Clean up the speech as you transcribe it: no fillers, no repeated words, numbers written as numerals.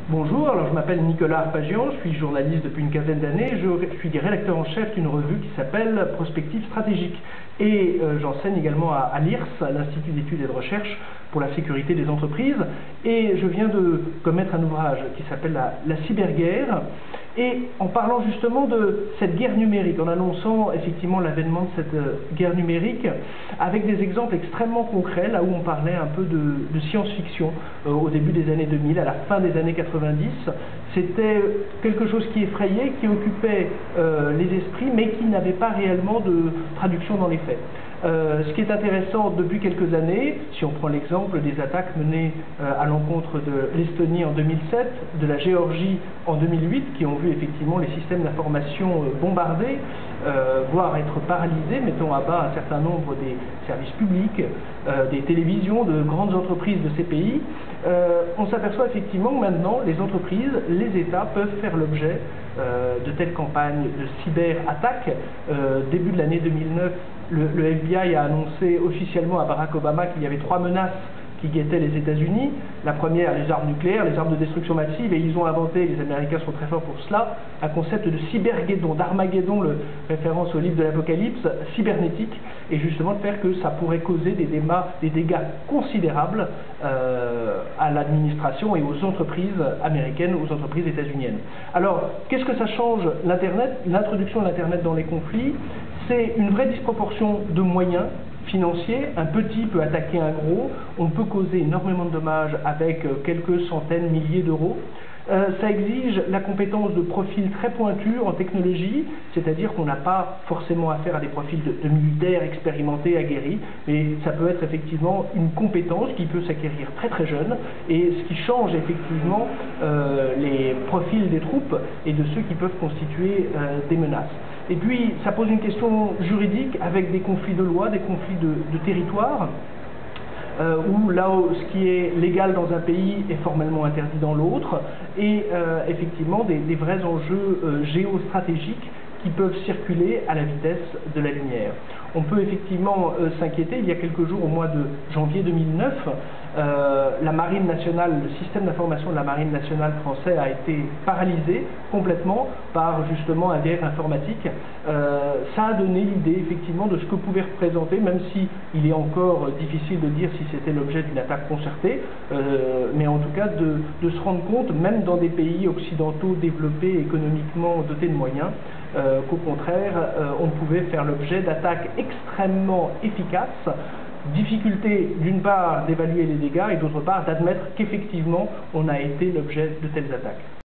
Bonjour, alors je m'appelle Nicolas Arpagian, je suis journaliste depuis une quinzaine d'années, je suis rédacteur en chef d'une revue qui s'appelle Prospective Stratégique et j'enseigne également à l'IRS, l'Institut d'études et de recherche pour la sécurité des entreprises, et je viens de commettre un ouvrage qui s'appelle la cyberguerre, et en parlant justement de cette guerre numérique, en annonçant effectivement l'avènement de cette guerre numérique, avec des exemples extrêmement concrets, là où on parlait un peu de science-fiction au début des années 2000, à la fin des années 90, c'était quelque chose qui effrayait, qui occupait les esprits, mais qui n'avait pas réellement de traduction dans les faits. Ce qui est intéressant depuis quelques années, si on prend l'exemple des attaques menées à l'encontre de l'Estonie en 2007, de la Géorgie en 2008, qui ont vu effectivement les systèmes d'information bombardés, voire être paralysés, mettant à bas un certain nombre des services publics, des télévisions, de grandes entreprises de ces pays, on s'aperçoit effectivement que maintenant les entreprises, les États peuvent faire l'objet de telles campagnes de cyberattaques. Début de l'année 2009, le FBI a annoncé officiellement à Barack Obama qu'il y avait 3 menaces qui guettaient les États-Unis. La première, les armes nucléaires, les armes de destruction massive, et ils ont inventé, les Américains sont très forts pour cela, un concept de cyberguédon, d'Armageddon, référence au livre de l'Apocalypse, cybernétique, et justement de faire que ça pourrait causer des dégâts considérables à l'administration et aux entreprises américaines, aux entreprises états-uniennes. Alors, qu'est-ce que ça change l'Internet, l'introduction de l'Internet dans les conflits? C'est une vraie disproportion de moyens financiers. Un petit peut attaquer un gros, on peut causer énormément de dommages avec quelques centaines, milliers d'euros. Ça exige la compétence de profils très pointus en technologie, c'est-à-dire qu'on n'a pas forcément affaire à des profils de militaires expérimentés, aguerris, mais ça peut être effectivement une compétence qui peut s'acquérir très très jeune, et ce qui change effectivement les profils des troupes et de ceux qui peuvent constituer des menaces. Et puis ça pose une question juridique avec des conflits de loi, des conflits de territoire, où là ce qui est légal dans un pays est formellement interdit dans l'autre, et effectivement des vrais enjeux géostratégiques qui peuvent circuler à la vitesse de la lumière. On peut effectivement s'inquiéter. Il y a quelques jours, au mois de janvier 2009, la Marine nationale, le système d'information de la Marine nationale français a été paralysé complètement par justement un virus informatique. Ça a donné l'idée effectivement de ce que pouvait représenter, même si il est encore difficile de dire si c'était l'objet d'une attaque concertée, mais en tout cas de se rendre compte, même dans des pays occidentaux développés, économiquement dotés de moyens, qu'au contraire, on pouvait faire l'objet d'attaques extrêmement efficaces. Difficulté d'une part d'évaluer les dégâts et d'autre part d'admettre qu'effectivement on a été l'objet de telles attaques.